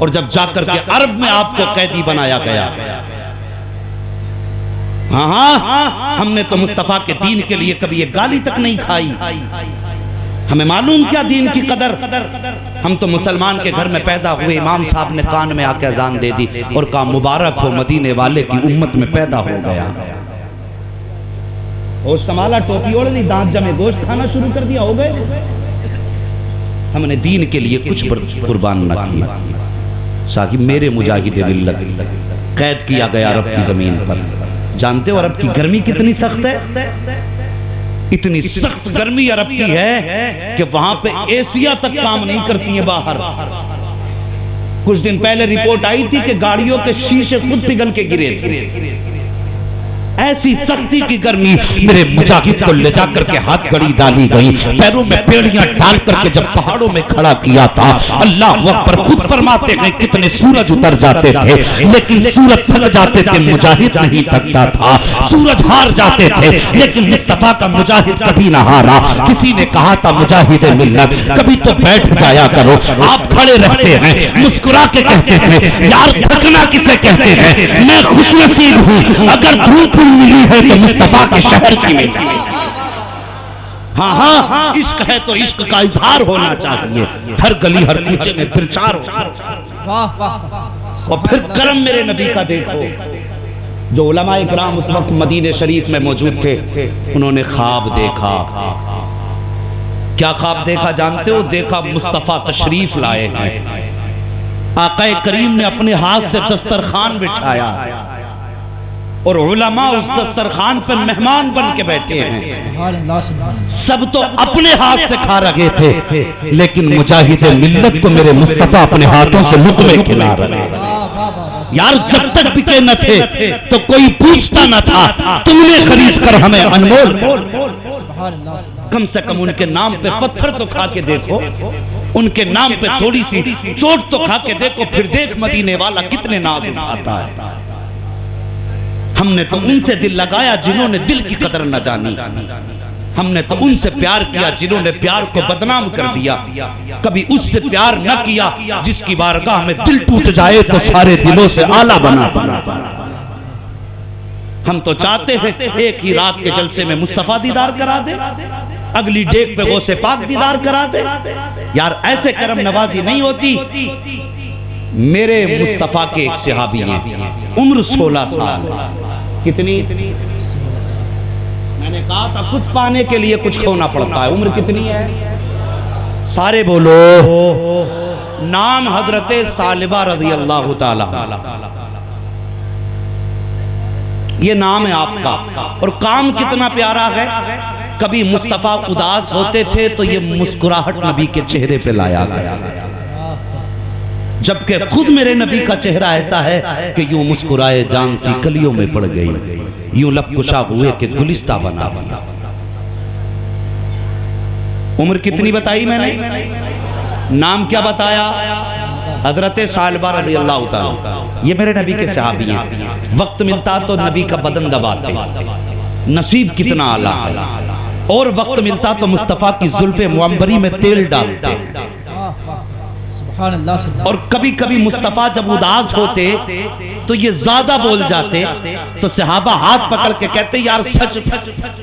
और जब जाकर के अरब में आपको कैदी बनाया गया, हाँ, हमने तो मुस्तफा के दीन के लिए कभी एक गाली तक नहीं खाई। हमें मालूम क्या दीन की कदर। हम तो मुसलमान के घर में पैदा हुए, इमाम साहब ने कान में आके अजान दे दी और कहा मुबारक हो मदीने वाले की उम्मत में पैदा हो गया। और संभाला, टोपी ओढ़ ली, दांत जमे, गोश्त खाना शुरू कर दिया, हो गए। हमने दीन के लिए कुछ कुर्बान न किया। साहिब मेरे मुजाहिद मिल्लत कैद किया गया अरब की जमीन पर। जानते हो अरब की गर्मी कितनी सख्त है? इतनी सख्त गर्मी अरब की है कि वहां पे एसिया तक काम नहीं करती है बाहर। कुछ दिन पहले रिपोर्ट आई थी कि गाड़ियों के शीशे खुद पिघल के गिरे थे। ऐसी सख्ती की गर्मी मेरे मुजाहिद को ले जाकर के हाथ घड़ी डाली गई, पैरों में पेड़ियां डाल करके जब पहाड़ों में खड़ा किया था। अल्लाह अकबर खुद फरमाते गए कितने सूरज उतर जाते थे, लेकिन सूरज थक जाते थे, मुजाहिद नहीं थकता था। सूरज हार जाते थे, लेकिन मुस्तफा का मुजाहिद कभी ना हारा। किसी ने कहा था मुजाहिद मिल्लत कभी तो बैठ जाया करो, आप खड़े रहते हैं, मुस्कुरा के कहते थे यार थकना किसे कहते हैं, मैं खुशनसीब हूं अगर धूप मिली है तो मुस्तफा के शहर की मिली। हाँ हाँ, इश्क है तो इश्क का इजहार होना चाहिए, हर गली हर कूचे में प्रचार हो। और फिर करम मेरे नबी का देखो, जो उलमा इकराम उस वक्त मदीने शरीफ में मौजूद थे, उन्होंने ख्वाब देखा। क्या ख्वाब देखा जानते हो? देखा मुस्तफा तशरीफ लाए हैं, आका करीम ने अपने हाथ से दस्तरखान बिठाया और उलमा उस दस्तरखान पर मेहमान बन के बैठे हैं। सब तो अपने हाथ से खा रहे थे, लेकिन मुजाहिद मिल्लत को मेरे मुस्तफा अपने हाथों से लुत्फ़े खिला रहे थे। यार जब तक बिके न थे तो कोई पूछता न था, तुमने खरीद कर हमें अनमोल। कम से कम उनके नाम पे पत्थर तो खा के देखो, उनके नाम पे थोड़ी सी चोट तो खा के देखो, फिर देख मदीने वाला कितने नाज उठाता है। हमने तो उनसे दिल लगाया जिन्होंने दिल की कदर न जानी, हमने तो उनसे प्यार किया जिन्होंने प्यार को बदनाम कर दिया। कभी उससे प्यार न किया जिसकी बारगाह में दिल टूट जाए तो सारे दिलों से आला बना दिया जाता। हम तो चाहते हैं एक ही रात के जलसे में मुस्तफा दीदार करा दे, अगली डेग पे गौसे पाक दीदार करा दे। यार ऐसे करम नवाजी नहीं होती। मेरे मुस्तफा के एक सहाबी हैं, उम्र 16 साल। कितनी? मैंने कहा था कुछ पाने के लिए कुछ खोना पड़ता है। उम्र कितनी है? सारे बोलो। नाम हजरत सालिबा रज़ी अल्लाह ताला, ये नाम है आपका। और काम कितना प्यारा है, कभी मुस्तफ़ा उदास होते थे तो ये मुस्कुराहट नबी के चेहरे पे लाया करते थे, जबकि खुद मेरे नबी का चेहरा ऐसा है कि यूं मुस्कुराए जान सी कलियों में पड़ गई, यूं लब कुशा हुए कि गुलिस्ता बना दिया। उम्र कितनी बताई मैंने, नाम क्या बताया, हजरत सालबा रज़ी अल्लाह ताला। ये मेरे नबी के सहाबी हैं। वक्त मिलता तो नबी का बदन दबाते, नसीब कितना आला है, और वक्त मिलता तो मुस्तफ़ा की जुल्फ़े मुअम्बरी में तेल डालते हैं। और कभी कभी मुस्तफ़ा जब उदास होते तो ये ज्यादा बोल जाते तो सहाबा हाथ पकड़ के कहते यार सच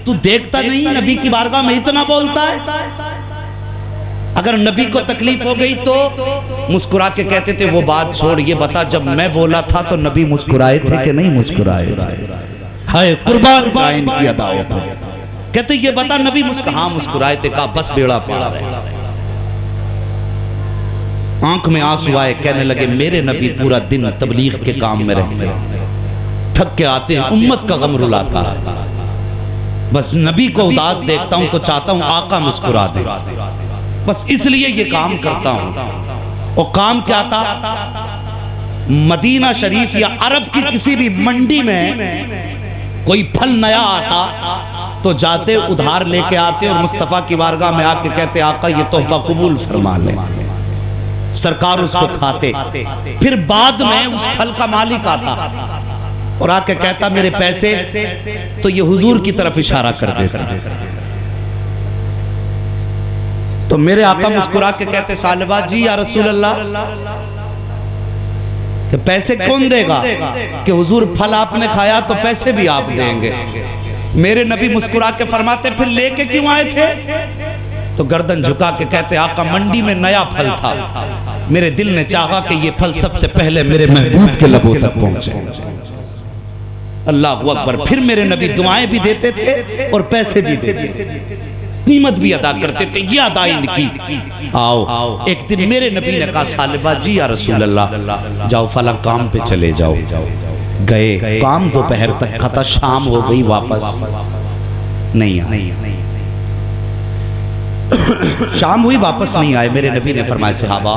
तू देखता नहीं नबी की बारगाह में इतना बोलता है। अगर नबी को तकलीफ हो गई तो मुस्कुरा के कहते थे वो बात छोड़, ये बता जब मैं बोला था तो नबी मुस्कुराए थे कि नहीं मुस्कुराए थे, हाय कुर्बान जाए इनकी अदाओं पर। कहते ये बता नबी मुस्कुराए थे, कहा बस बेड़ा पार है। आंख में आंसू आए, कहने लगे मेरे नबी पूरा दिन तबलीग के काम में रहते हैं, थक के आते हैं, उम्मत का गम रुलाता है, बस नबी को उदास देखता हूं तो चाहता हूं आका मुस्कुरा दे, बस इसलिए ये काम करता हूं। और काम क्या था, मदीना शरीफ या अरब की किसी भी मंडी में कोई फल नया आता तो जाते उधार लेके आते और मुस्तफ़ा की बारगाह में आके कहते आका ये तोहफा कबूल फरमा ले। सरकार उसको खाते, फिर बाद में उस फल का मालिक आता और आके कहता मेरे पैसे, तो ये हुजूर की तरफ इशारा कर देता। तो मेरे आका मुस्कुरा के कहते सालबा जी या रसूल अल्लाह कि पैसे कौन देगा, कि हुजूर फल आपने खाया तो पैसे भी आप देंगे। मेरे नबी मुस्कुरा के फरमाते फिर लेके क्यों आए थे, तो गर्दन झुका के कहते आका मंडी में नया फल था, मेरे दिल ने चाहा कि ये फल सबसे पहले मेरे महबूब के लबों तक पहुंचे। अल्लाह अकबर। फिर मेरे नबी दुआएं भी देते थे और पैसे भी देते थे, कीमत भी अदा करते थे, ये अदा इनकी। आओ एक दिन मेरे नबी ने कहा सालिबा जी या रसूल अल्लाह जाओ फला काम पे चले जाओ। गए, काम दोपहर तक का था, शाम हो गई, वापस नहीं आए। शाम हुई वापस नहीं आए। मेरे नबी ने फरमाया सहाबा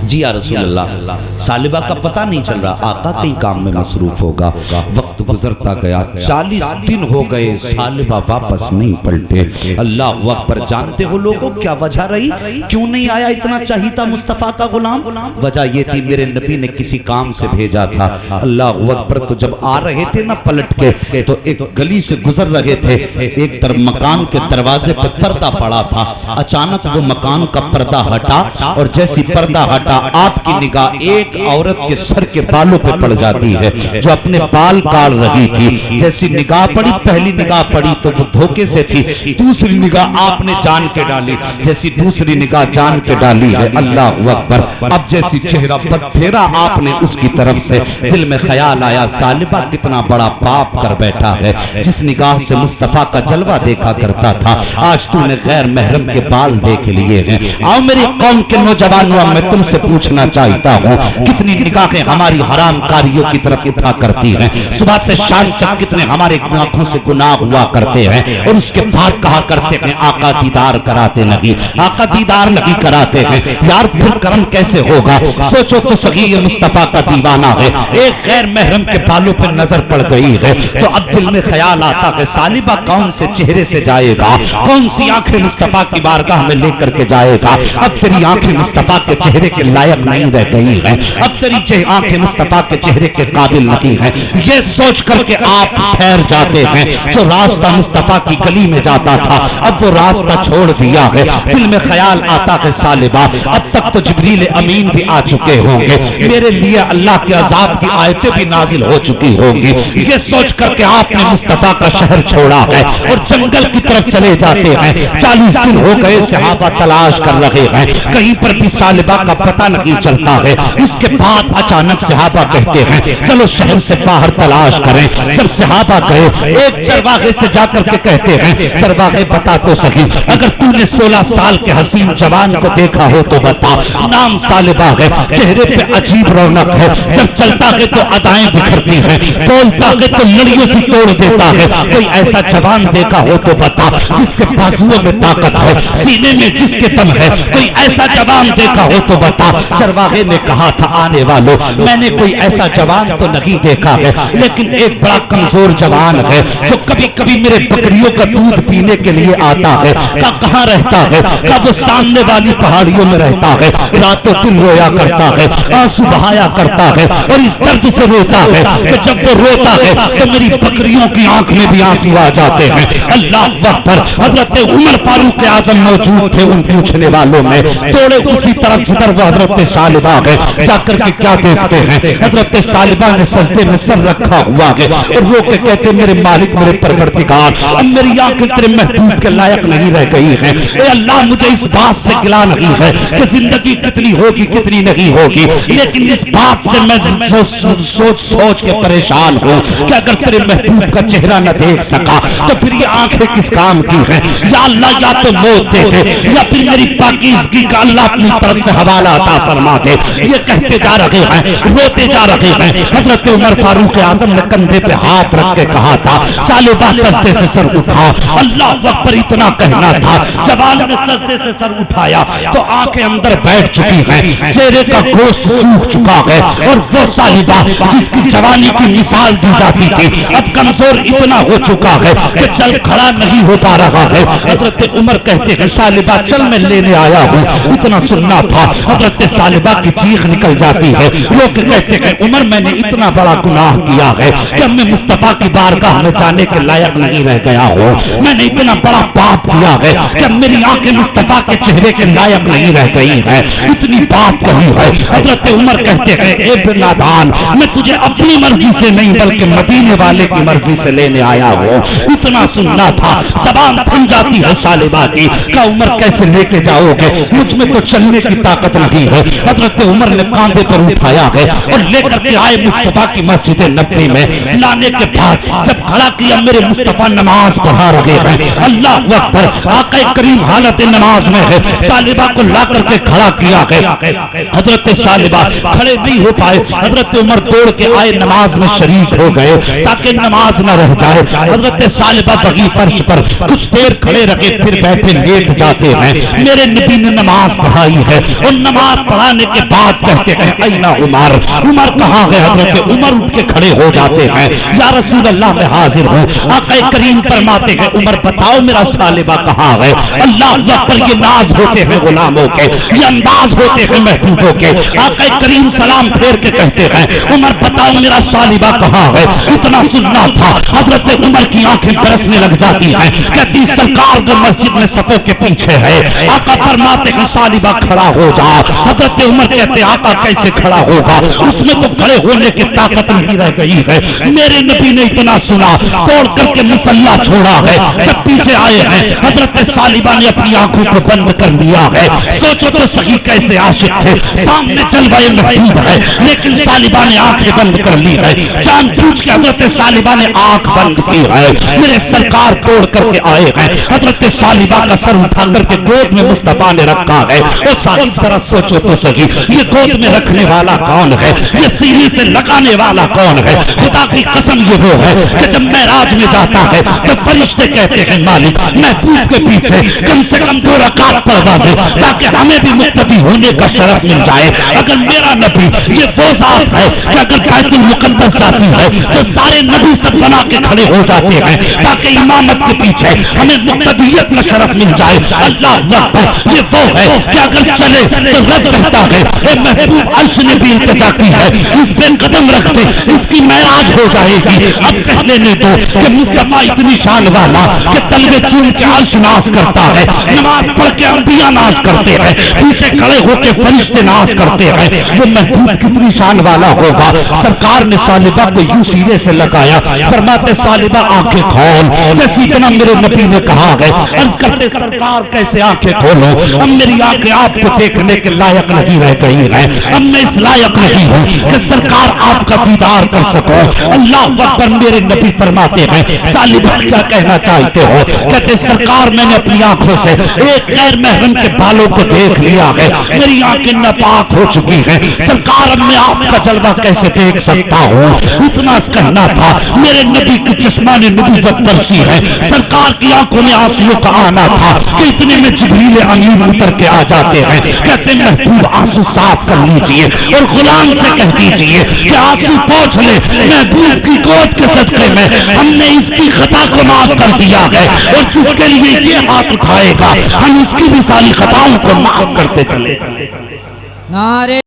जी या रसूल अल्लाह सालिबा का पता नहीं चल रहा, आका कहीं काम में मसरूफ होगा। वक्त गुजरता गया, 40 दिन हो गए, सालिबा वापस नहीं पलटे। अल्लाह अकबर। जानते हो लोगों क्या वजह रही, क्यों नहीं आया इतना चाहिए मुस्तफ़ा का गुलाम? वजह ये थी मेरे नबी ने किसी काम से भेजा था। अल्लाह अकबर। तो जब आ रहे थे ना पलट के, तो एक गली से गुजर रहे थे, एक तरफ मकान के दरवाजे पर पर्दा पड़ा था। अचानक वो मकान का पर्दा हटा और जैसी पर्दा हटा आपकी निगाह एक औरत के सर के बालों पे पड़ जाती है जो अपने बाल काट रही थी। जैसी निगाह पड़ी, पहली निगाह पड़ी तो वो धोखे से थी, दूसरी निगाह आपने जान के डाली, जैसी दूसरी निगाह जान के डाली है। अल्लाह अकबर। अब जैसी चेहरा फेरा आपने उसकी तरफ से, दिल में ख्याल आया सालिबा कितना बड़ा पाप कर बैठा है, जिस निगाह से मुस्तफ़ा का जलवा देखा करता था आज तूने गैर महरम के बाल देख लिए हैं। आओ मेरी कौम के नौजवानों, मैं तुमसे पूछना चाहता हूँ कितनी निगाहें हमारी हराम कारियों की तरफ उठा करती हैं। सुबह से शाम तक कितने हमारे आंखों से गुनाह हुआ करते हैं और उसके बाद कहा करते हैं आका दीदार कराते नहीं, आका दीदार नहीं कराते हैं। यार फिर कर्म कैसे होगा? सोचो तो सही, ये मुस्तफ़ा का दीवाना है, एक गैर महरम के बालों पर नजर पड़ गई है तो अब दिल में ख्याल आता है सालिबा कौन से चेहरे से जाएगा, कौन सी आंखें मुस्तफ़ा की बारगाह में लेकर के जाएगा। अब तेरी आंखें मुस्तफ़ा के चेहरे के लायक नहीं रह गई हैं, अब तेरी आंखें मुस्तफ़ा के चेहरे के काबिल नहीं हैं। ये सोच करके आप ठहर जाते हैं, जो रास्ता मुस्तफ़ा की गली में जाता था अब वो रास्ता छोड़ दिया है। दिल में ख्याल आता है सालिबा अब तक तो जिब्रील अमीन भी आ चुके होंगे, मेरे लिए अल्लाह के अजाब की आयतें भी नाजिल हो चुकी होंगी। ये सोच करके आपने मुस्तफ़ा का शहर छोड़ा है और जंगल की तरफ चले जाते हैं। 40 दिन हो गए, सहाबा तलाश कर रहे हैं, कहीं पर भी सालिबा का पता नहीं चलता है। उसके बाद अचानक सहाबा कहते हैं चलो शहर से बाहर तलाश तलाश करें। जब सहाबा गए, एक चरवाहे से जाकर के कहते हैं, चरवाहे बता तो सही, अगर तूने 16 साल के हसीन जवान को देखा हो तो बता। नाम सालिबा है, चेहरे पे अजीब रौनक है, जब चलता है तो अदाएं बिखरती हैं, बोलता है तो लड़ियों से तोड़ देता है। कोई ऐसा जवान देखा हो तो बता, जिसके बाजुओं में ताकत है, सीने में जिसके दम है। कोई ऐसा जवान देखा हो तो बता। चरवाहे ने कहा था, आने वालों, मैंने कोई ऐसा जवान तो नहीं देखा है, लेकिन एक बड़ा कमजोर जवान है जो कभी कभी मेरे बकरियों का दूध पीने के लिए आता है। कहाँ रहता है? वो सामने वाली पहाड़ियों में रहता है। रातों दिन रोया करता है, आंसू बहाया करता है, और इस दर्द से रोता है कि जब वो रोता है तो मेरी बकरियों की आंख में भी आंसू आ जाते हैं। अल्लाह अकबर। हजरत उमर फारूक आजम मौजूद थे उन पूछने वालों में। तोड़े उसी तरफ जिधर वो हजरत सालिबा है, जाकर के क्या देखते हैं, हजरत सालिबा ने सजदे में सर रखा हुआ है और रो के कहते, मेरे मालिक, मेरे परवरदिगार, अब मेरी आंखें तेरे महबूब के लायक नहीं रह गई हैं। ए अल्लाह, मुझे इस बात से गिला नहीं है कि जिंदगी कितनी होगी कितनी नहीं होगी, लेकिन इस बात से मैं सोच सोच के परेशान हूँ कि अगर तेरे महबूब का चेहरा न देख सका तो फिर ये आंखें किस काम की हैं। या अल्लाह, या तो मौत दे दे या फिर मेरी पाकीज़गी का अल्लाह अपनी तरफ से हवाला अता फरमा दे। ये कहते जा रहे हैं, रोते जा रहे हैं। हजरत उमर फारूक आजम ने कंधे पे हाथ रख के कहा था, सालिबा सजदे से सर उठा। अल्लाह अकबर, इतना कहना था। जवान ने सजदे से सर उठाया तो आंखें अंदर बैठ चुकी हैं, चेहरे का गोश्त सूख चुका है, और वो सालिबा जिसकी जवानी की मिसाल दी जाती थी अब कमजोर इतना हो चुका है कि चल खड़ा नहीं हो पा रहा है। हजरत उमर कहते हैं, सालिबा चल, मैं लेने आया हूँ। इतना सुनना था, हजरत सालिबा की चीख निकल जाती है। लोग कहते हैं, उमर, मैंने इतना बड़ा गुनाह किया है कि मैं मुस्तफा की बारगाह में जाने के लायक नहीं रह गया हूँ। मैंने इतना बड़ा पाप किया है कि मेरी आंखें मुस्तफा के चेहरे के लायक नहीं रह गई है। इतनी बात कही है। हजरत उमर कहते हैं, ए नादान, मैं तुझे अपनी मर्जी से नहीं बल्कि मदीने वाले की मर्जी से लेने आया हूँ। इतना सुनना था। जबान थम जाती है सालिबा की, का उमर कैसे लेके जाओगे, मुझ में तो चलने की ताकत नहीं है। हजरत उमर ने कांधे पर उठाया है और लेकर के आए मुस्तफा की मस्जिद नबवी में। लाने के बाद जब खड़ा किया, मेरे मुस्तफा नमाज पढ़ा रहे हैं। अल्लाह अकबर। आका करीम हालत नमाज में है। सालिबा को ला करके खड़ा किया है। हजरत सालिबा खड़े नहीं हो पाए। हजरत उमर दौड़ के आए, नमाज में शरीक हो गए ताकि नमाज न रह जाए। हजरत सालिबा वही फर्श पर कुछ देर खड़े रखे, फिर बैठे लेट जाते हैं। मेरे नबी ने नमाज पढ़ाई है और नमाज पढ़ाने के बाद कहते हैं, ऐना उमर, उमर कहाँ है? हजरत उमर उठ के खड़े हो जाते हैं। या रसूल अल्लाह, मैं हाजिर हूँ। आका करीम फरमाते हैं, उमर बताओ मेरा सालिबा कहाँ है? अल्लाह पर ये नाज होते हैं गुलामों के, ये अंदाज होते हैं महबूबों के। आका करीम सलाम फेर के कहते हैं, उमर बताओ मेरा सालिबा कहाँ है? इतना सुनना था। हजरत उमर की आंखें बरसने लग जाती हैं। कहती सरकार वो मस्जिद में सफों के पीछे है। आका फरमाते हैं, सालिबा खड़ा हो जा। हजरत उमर कहते, आका कैसे खड़ा होगा, उसमें तो खड़े होने की ताकत नहीं रह गई है। मेरे नबी ने इतना सुना, तोड़ करके मुसल्ला छोड़ा है। जब पीछे आए हैं, हजरत सालिबा ने अपनी आंखों को बंद कर लिया है। सोचो तो सही कैसे आशिक थे, सामने जलवाए महबूब है, लेकिन सालिबा ने आंखें बंद कर ली है। जानबूझ के हजरत सालिबा ने आंख बंद की है। मेरे सरकार तोड़ करके आए हैं। हजरत सालिबा का सर उठा करके गोद में मुस्तफा ने रखा है। और साहिब जरा सोचो तो सही, ये गोद में रखने वाला कौन है? ये सीने से लगाने वाला कौन है? खुदा की कसम ये वो है कि जब मेराज में जाता है तो फरिश्ते कहते हैं, मालिक महबूब के पीछे कम से कम 2 रकात पढ़वा दे ताकि हमें भी मुक्तदी होने का शरफ मिल जाए। अगर मेरा नबी, ये वो जात है कि अगर बैतुल मुकद्दस जाती है तो सारे नबी सब बना के खड़े हो जाते हैं ताकि इमामत के पीछे हमें मुक्तदियत का शरफ मिल जाए। अल्लाह अकबर। ये वो है कि अगर चले तो रब कहता है, ए महबूब अर्श ने भी इल्तिजा की है, इस पे कदम रखते इसकी मेराज हो जाएगी। अब कहने ने दो कि मुस्तफा इतनी शान वाला कि तलवे चूम के अर्श नाश करता है, नमाज पढ़ के अंबिया नाश करते हैं, पीछे खड़े होके फरिश्ते नाश करते हैं। वो महबूब कितनी शान वाला होगा। सरकार ने सालिबा को यूं सीने से लगाया, फरमाते सालिबा आंखें खोल, जैसे इतना मेरे नबी ने कहा है। अर्ज करते सरकार कैसे आंखें खोलो, अब मेरी आंखें आपको देखने के लायक नहीं रह गई है। अब मैं इस लायक नहीं हूँ कि सरकार आपका दीदार कर सकूं। अल्लाह अकबर। मेरे नबी फरमाते हैं सालिबा क्या कहना चाहते हो? कहते सरकार मैंने अपनी आंखों से एक गैर महरम के बालों को देख लिया है, मेरी आंखें नापाक हो चुकी हैं सरकार, अब मैं आपका जलवा कैसे देख सकता हूँ? इतना कहना था। मेरे नबी की चश्माने नबूवत बरसी है, सरकार की आंखों में आंसुओं का आना था कि इतने में जिब्रील अमीन उतर के आ जाते हैं। कहते महबूब आंसू साफ कर लीजिए और गुलाम से कह दीजिए कि आंसू पोंछ ले, महबूब की गोद के सदके में हमने इसकी खता को माफ कर दिया है और जिसके लिए ये हाथ उठाएगा हम इसकी भी सारी खताओं को माफ करते चले। नारे